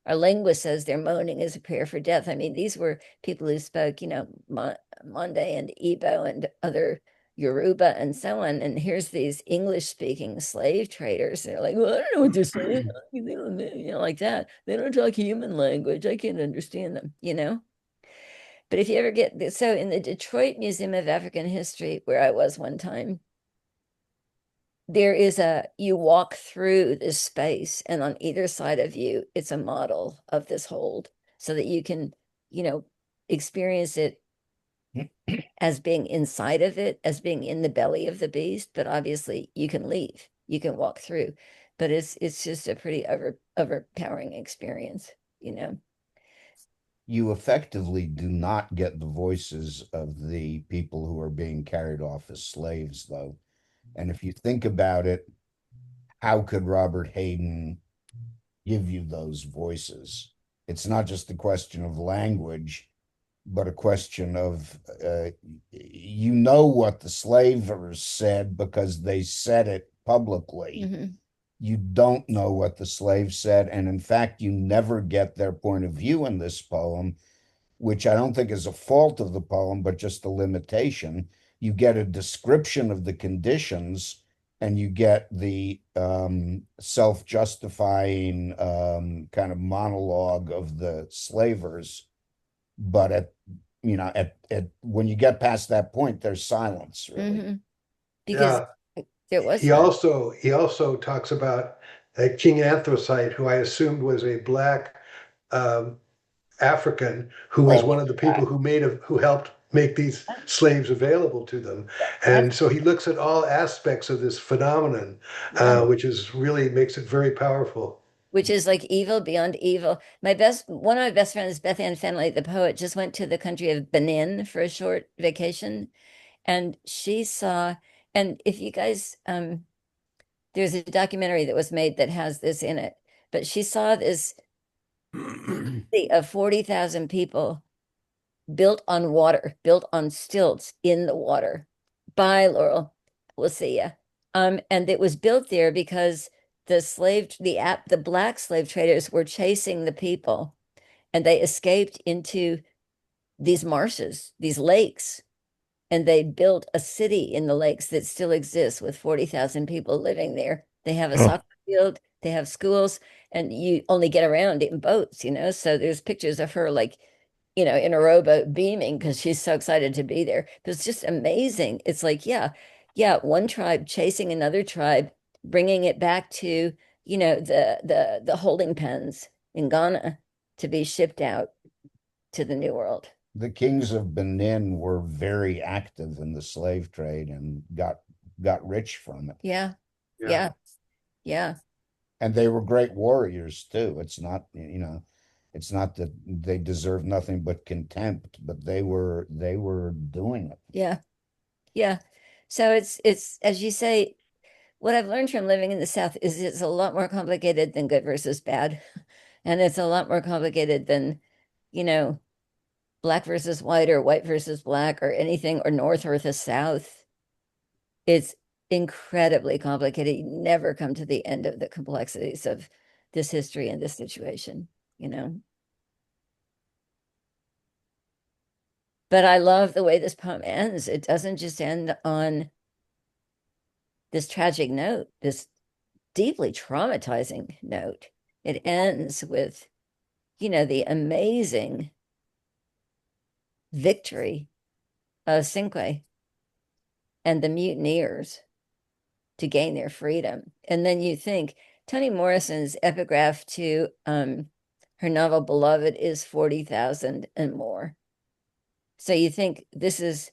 Our linguist says their moaning is a prayer for death. I mean, these were people who spoke, you know, Mande and Igbo and other Yoruba and so on. And here's these English speaking slave traders. They're like, well, I don't know what they're saying. They don't, you know, like that. They don't talk human language. I can't understand them, you know? But if you ever get, so in the Detroit Museum of African History, where I was one time, there is you walk through this space, and on either side of you, it's a model of this hold so that you can, you know, experience it as being inside of it, as being in the belly of the beast. But obviously, you can leave, you can walk through, but it's just a pretty overpowering experience, you know. You effectively do not get the voices of the people who are being carried off as slaves, though. And if you think about it, how could Robert Hayden give you those voices? It's not just a question of language, but a question of, you know, what the slavers said because they said it publicly. Mm-hmm. You don't know what the slaves said. And in fact, you never get their point of view in this poem, which I don't think is a fault of the poem, but just a limitation. You get a description of the conditions and you get the self-justifying kind of monologue of the slavers. But at when you get past that point, there's silence, really. Mm-hmm. Because there was he also talks about King Anthracite, who I assumed was a black African, who was one of the people who helped make these slaves available to them. And so he looks at all aspects of this phenomenon, which is really makes it very powerful. Which is like evil beyond evil. One of my best friends, Beth Ann Fenley, the poet, just went to the country of Benin for a short vacation, and she saw. And if you guys, there's a documentary that was made that has this in it, but she saw this city of 40,000 people built on water, built on stilts in the water. Bye, Laurel. We'll see ya. And it was built there because the black slave traders were chasing the people, and they escaped into these marshes, these lakes, and they built a city in the lakes that still exists with 40,000 people living there. They have a soccer field, they have schools, and you only get around in boats, So there's pictures of her like, in a rowboat beaming because she's so excited to be there. But it's just amazing. It's like, yeah, yeah, one tribe chasing another tribe, bringing it back to, the holding pens in Ghana to be shipped out to the New World. The kings of Benin were very active in the slave trade and got rich from it. Yeah, Yeah. yeah, yeah. And they were great warriors too. It's not that they deserve nothing but contempt, but they were doing it. Yeah. Yeah. So it's as you say, what I've learned from living in the South is it's a lot more complicated than good versus bad. And it's a lot more complicated than, you know, black versus white or white versus black or anything or North versus South. It's incredibly complicated. You never come to the end of the complexities of this history and this situation. But I love the way this poem ends. It doesn't just end on this tragic note, this deeply traumatizing note. It ends with, the amazing victory of Cinque and the mutineers to gain their freedom. And then you think Toni Morrison's epigraph to her novel Beloved is 40,000 and more. So you think this is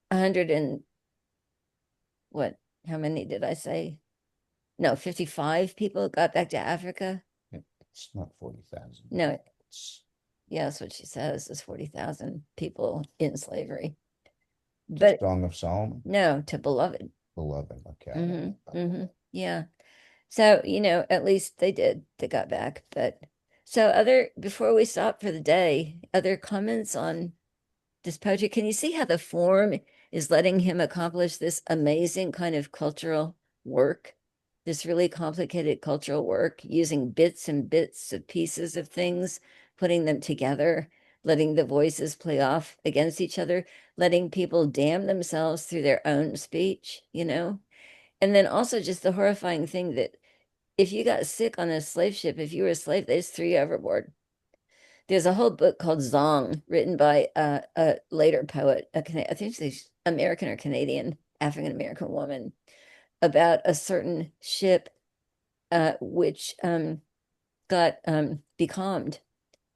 100 and what? How many did I say? No, 55 people got back to Africa. It's not 40,000. No, It's yeah, that's what she says is 40,000 people in slavery. the But Song of Solomon. no, to Beloved. Beloved. Okay. Yeah. So, at least they got back. But so before we stop for the day, other comments on this poetry? Can you see how the form is letting him accomplish this amazing kind of cultural work? This really complicated cultural work using bits and bits of pieces of things, putting them together, letting the voices play off against each other, letting people damn themselves through their own speech. And then also just the horrifying thing that if you got sick on a slave ship, if you were a slave, they just threw you overboard. There's a whole book called Zong, written by a later poet, I think she's American or Canadian, African American woman, about a certain ship which got becalmed,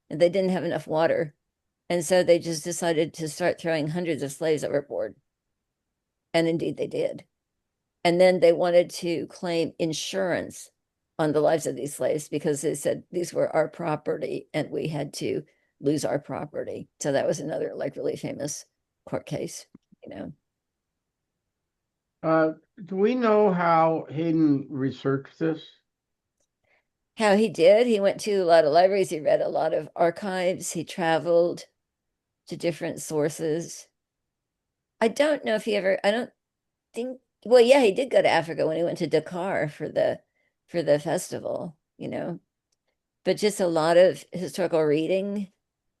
and they didn't have enough water, and so they just decided to start throwing hundreds of slaves overboard, and indeed they did. And then they wanted to claim insurance on the lives of these slaves because they said these were our property and we had to lose our property. So that was another like really famous court case. Do we know how Hayden researched this? How he did, he went to a lot of libraries, he read a lot of archives, he traveled to different sources. I don't know if I don't think, well, yeah, he did go to Africa when he went to Dakar for the festival. But just a lot of historical reading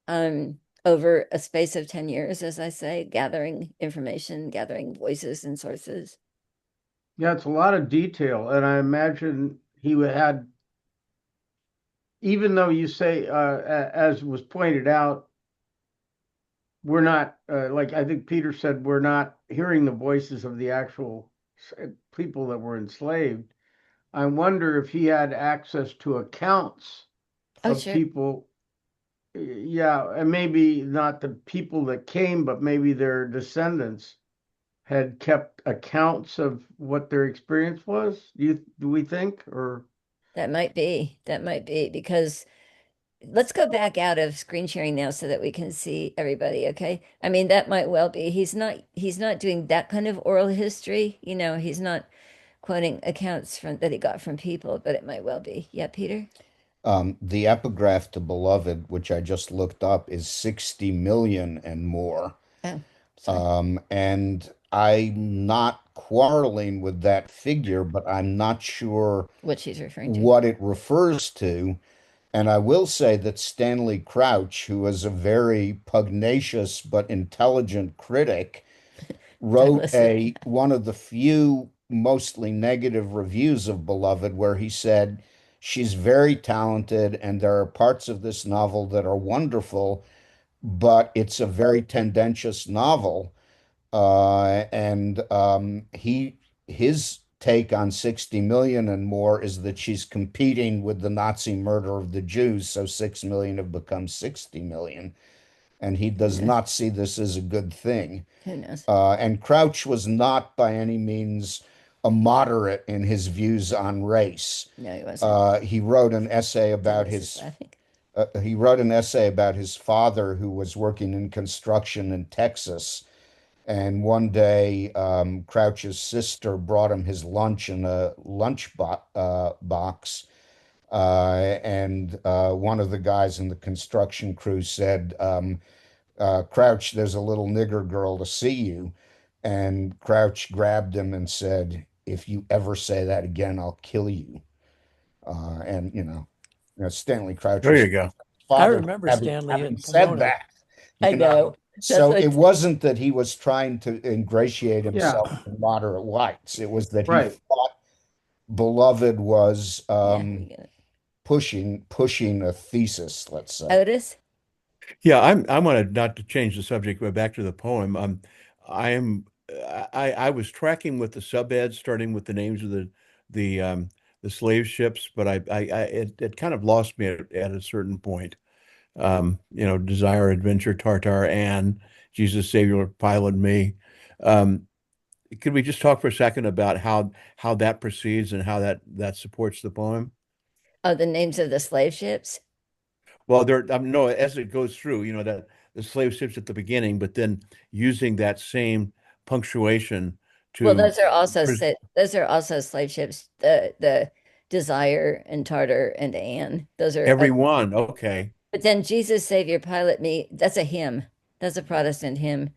over a space of 10 years, as I say, gathering information, gathering voices and sources. Yeah, it's a lot of detail, and I imagine he had, even though you say, as was pointed out, we're not, like I think Peter said, we're not hearing the voices of the actual people that were enslaved. I wonder if he had access to accounts of Sure. people. Yeah, and maybe not the people that came, but maybe their descendants had kept accounts of what their experience was. Do we think, or That might be because let's go back out of screen sharing now so that we can see everybody, okay? I mean, that might well be. He's not doing that kind of oral history, he's not quoting accounts that he got from people, but it might well be. Yeah, Peter? The epigraph to Beloved, which I just looked up, is 60 million and more. Oh, sorry. And I'm not quarreling with that figure, but I'm not sure What she's referring to. what it refers to. And I will say that Stanley Crouch, who is a very pugnacious but intelligent critic, wrote Douglas. one of the few mostly negative reviews of Beloved where he said she's very talented and there are parts of this novel that are wonderful, but it's a very tendentious novel. And his take on 60 million and more is that she's competing with the Nazi murder of the Jews, so 6 million have become 60 million. And he does Yeah. not see this as a good thing. Who knows? And Crouch was not by any means a moderate in his views on race. No, he wasn't. He wrote an essay about Douglas is his laughing. he wrote an essay about his father who was working in construction in Texas. And one day, Crouch's sister brought him his lunch in a box. And one of the guys in the construction crew said, Crouch, there's a little nigger girl to see you. And Crouch grabbed him and said, if you ever say that again, I'll kill you. And, Stanley Crouch There was you go. I father remember having, Stanley having in said Pomona. that, I you know. know. That's So what it wasn't that he was trying to ingratiate Yeah, himself in moderate whites. It was that he right. thought Beloved was yeah, we get it. pushing a thesis, let's say. Otis? Yeah, I want to not to change the subject, but back to the poem. I am I was tracking with the subheads, starting with the names of the slave ships, but it kind of lost me at a certain point. Desire, adventure, Tartar, and Jesus, Savior, Pilot, me. Um, could we just talk for a second about how that proceeds and how that supports the poem? Oh, the names of the slave ships? Well, there, no, as it goes through, that the slave ships at the beginning, but then using that same punctuation Well, to those are also slave ships. The Desire and Tartar and Anne. Those are everyone. Okay. but then Jesus Savior Pilot Me, that's a hymn. That's a Protestant hymn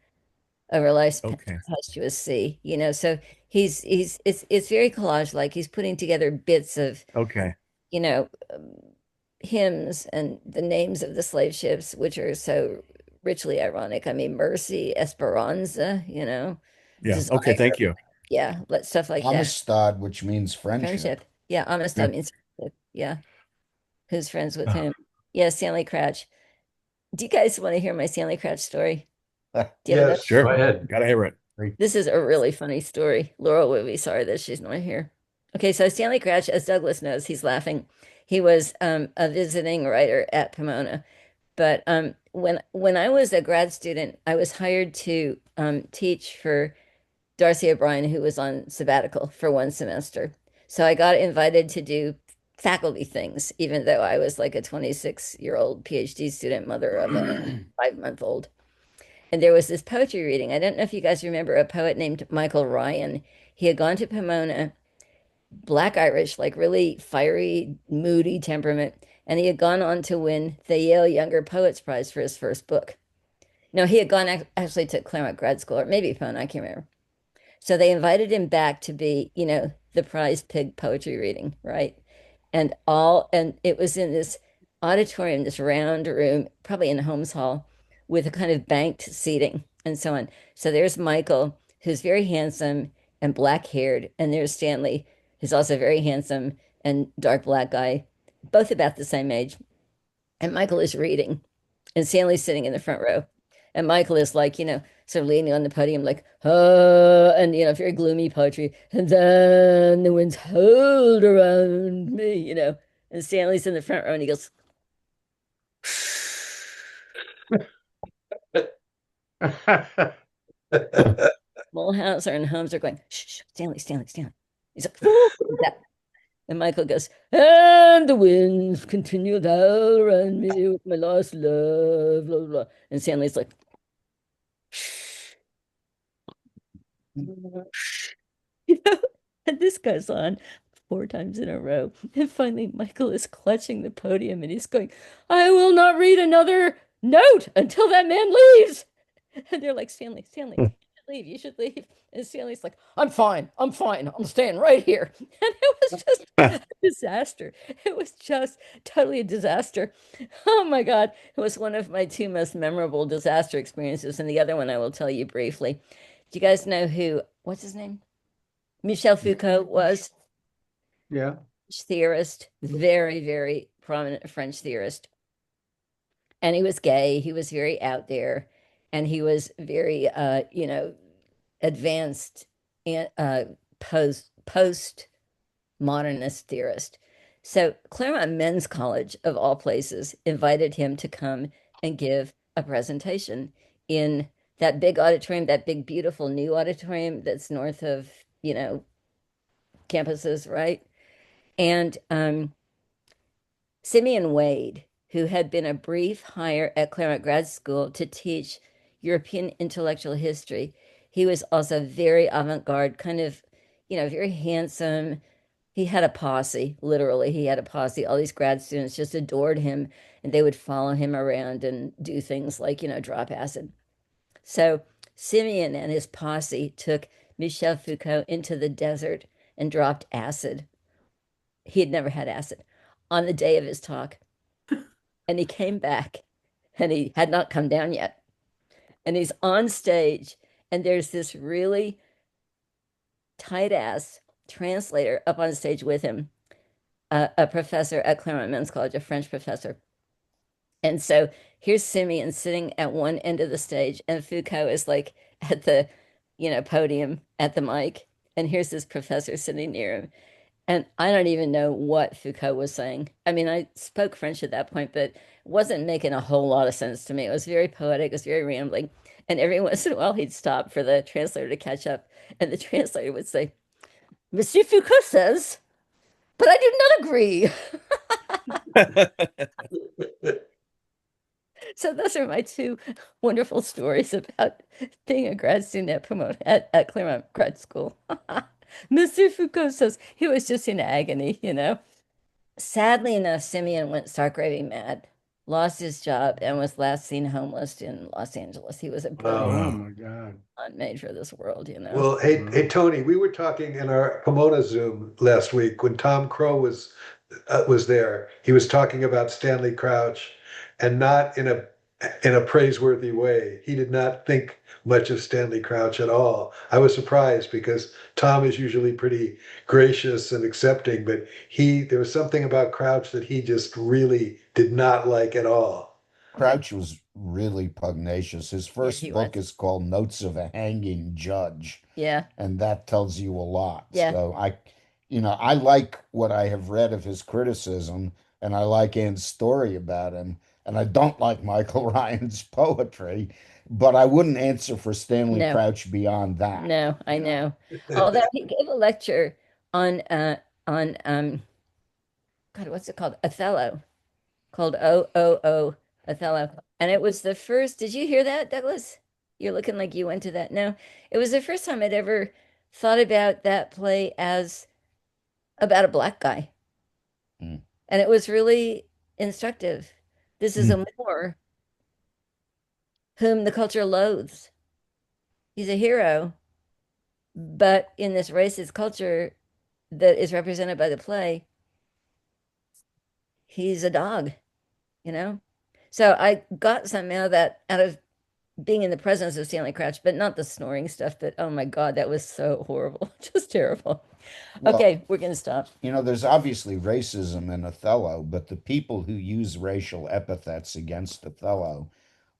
over life's Okay. tempestuous sea, so it's very collage like he's putting together bits of, Okay. you know, um, hymns and the names of the slave ships, which are so richly ironic. I mean, Mercy, Esperanza, Yeah. Okay. Desire, Thank you. yeah, stuff like that. Amistad, which means friendship. Friendship, yeah, Yeah. Amistad means friendship. Yeah, who's friends with Oh, whom? Yeah, Stanley Crouch. Do you guys want to hear my Stanley Crouch story? Do you have enough? Yes. Go sure. ahead. Gotta hear it. This is a really funny story. Laurel would be sorry that she's not here. Okay, so Stanley Crouch, as Douglas knows, he's laughing. He was a visiting writer at Pomona. But when I was a grad student, I was hired to teach for Darcy O'Brien, who was on sabbatical for one semester. So I got invited to do faculty things, even though I was like a 26-year-old PhD student, mother of a 5-month-old. And there was this poetry reading. I don't know if you guys remember a poet named Michael Ryan. He had gone to Pomona, Black Irish, like really fiery, moody temperament, and he had gone on to win the Yale Younger Poets Prize for his first book. No, he had gone actually to Claremont Grad School, or maybe Pomona, I can't remember. So they invited him back to be, the prize pig poetry reading, right? And it was in this auditorium, this round room, probably in Holmes Hall, with a kind of banked seating and so on. So there's Michael, who's very handsome and black haired, and there's Stanley, who's also very handsome and dark black guy, both about the same age. And Michael is reading, and Stanley's sitting in the front row. And Michael is like, sort of leaning on the podium, like, and, very gloomy poetry. And then the winds howled around me, And Stanley's in the front row and he goes, Mulhauser and Holmes are going, shh, shh, Stanley, Stanley, Stanley. He's like, that. And Michael goes, and the winds continued to howl around me with my lost love, blah, blah, blah. And Stanley's like, and this goes on 4 times in a row. And finally, Michael is clutching the podium and he's going, I will not read another note until that man leaves. And they're like, Stanley, Stanley, leave. You should leave. And Stanley's like, I'm fine. I'm fine. I'm staying right here. And it was just a disaster. It was just totally a disaster. Oh my God. It was one of my two most memorable disaster experiences. And the other one I will tell you briefly. Do you guys know who, what's his name? Michel Foucault was? Yeah. Theorist, very, very prominent French theorist. And he was gay. He was very out there. And he was very, advanced and post modernist theorist. So Claremont Men's College, of all places, invited him to come and give a presentation in that big auditorium, that big, beautiful new auditorium that's north of, campuses, right? And Simeon Wade, who had been a brief hire at Claremont Grad School to teach European intellectual history, he was also very avant-garde, kind of, very handsome. He had a posse, literally. He had a posse. All these grad students just adored him, and they would follow him around and do things like, drop acid. So Simeon and his posse took Michel Foucault into the desert and dropped acid. He had never had acid on the day of his talk. And he came back and he had not come down yet. And he's on stage, and there's this really tight ass translator up on stage with him, a professor at Claremont Men's College, a French professor. And so here's Simeon sitting at one end of the stage, and Foucault is like at the, podium at the mic. And here's this professor sitting near him. And I don't even know what Foucault was saying. I mean, I spoke French at that point, but it wasn't making a whole lot of sense to me. It was very poetic, it was very rambling. And every once in a while, he'd stop for the translator to catch up. And the translator would say, Monsieur Foucault says, but I do not agree. So those are my two wonderful stories about being a grad student at Claremont Grad School. Monsieur Foucault says he was just in agony. Sadly enough, Simeon went stark raving mad, lost his job, and was last seen homeless in Los Angeles. He was a brilliant Oh Wow. my God. man made for this world. Well, hey, Tony, we were talking in our Pomona Zoom last week when Tom Crow was there. He was talking about Stanley Crouch, and not in a praiseworthy way. He did not think much of Stanley Crouch at all. I was surprised because Tom is usually pretty gracious and accepting, but there was something about Crouch that he just really did not like at all. Crouch was really pugnacious. His Yeah, first he book was. is called Notes of a Hanging Judge, Yeah, and that tells you a lot. yeah. So I like what I have read of his criticism, and I like Ann's story about him, and I don't like Michael Ryan's poetry, but I wouldn't answer for Stanley No, Crouch beyond that. no, I know. Although he gave a lecture on God, what's it called? Othello, called O Othello. And it was the first, did you hear that, Douglas? You're looking like you went to that. No, it was the first time I'd ever thought about that play as about a black guy. Mm. And it was really instructive. This is a Moor whom the culture loathes. He's a hero, but in this racist culture that is represented by the play, he's a dog. So I got something out of being in the presence of Stanley Crouch, but not the snoring stuff. But oh my God, that was so horrible, just terrible. Well, Okay, we're gonna stop. there's obviously racism in Othello, but the people who use racial epithets against Othello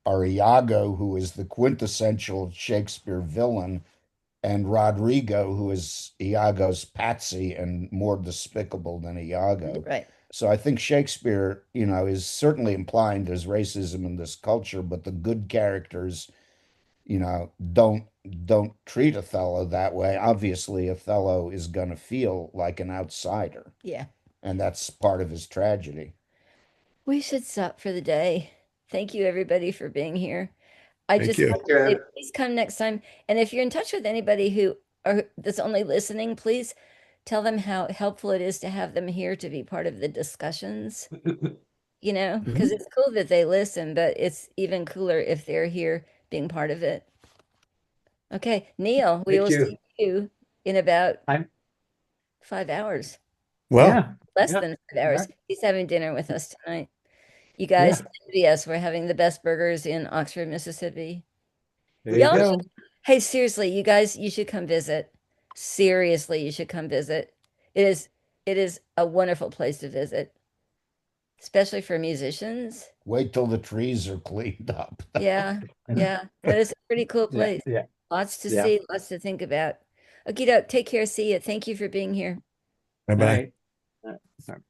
are Iago, who is the quintessential Shakespeare villain, and Rodrigo, who is Iago's patsy and more despicable than Iago. Right. So I think Shakespeare, is certainly implying there's racism in this culture, but the good characters, don't treat Othello that way. Obviously, Othello is going to feel like an outsider, Yeah. and that's part of his tragedy. We should stop for the day. Thank you, everybody, for being here. I Thank just you. have to say, please come next time. And if you're in touch with anybody that's only listening, please tell them how helpful it is to have them here to be part of the discussions, because it's cool that they listen, but it's even cooler if they're here being part of it. Okay, Neil, we Thank will you. see you in about I'm 5 hours. Well, yeah. Less Yeah. than 5 hours. Right. He's having dinner with us tonight. You guys Yeah. envy us. We're having the best burgers in Oxford, Mississippi. There you Y'all Vegas. should, go. hey, seriously, you guys, you should come visit. Seriously, you should come visit. It is a wonderful place to visit, especially for musicians. Wait till the trees are cleaned up. Yeah, yeah. That is a pretty cool Yeah. place. Yeah. Lots to Yeah. see, lots to think about. Okie doke, take care, see you. Thank you for being here. bye All bye. right. All right.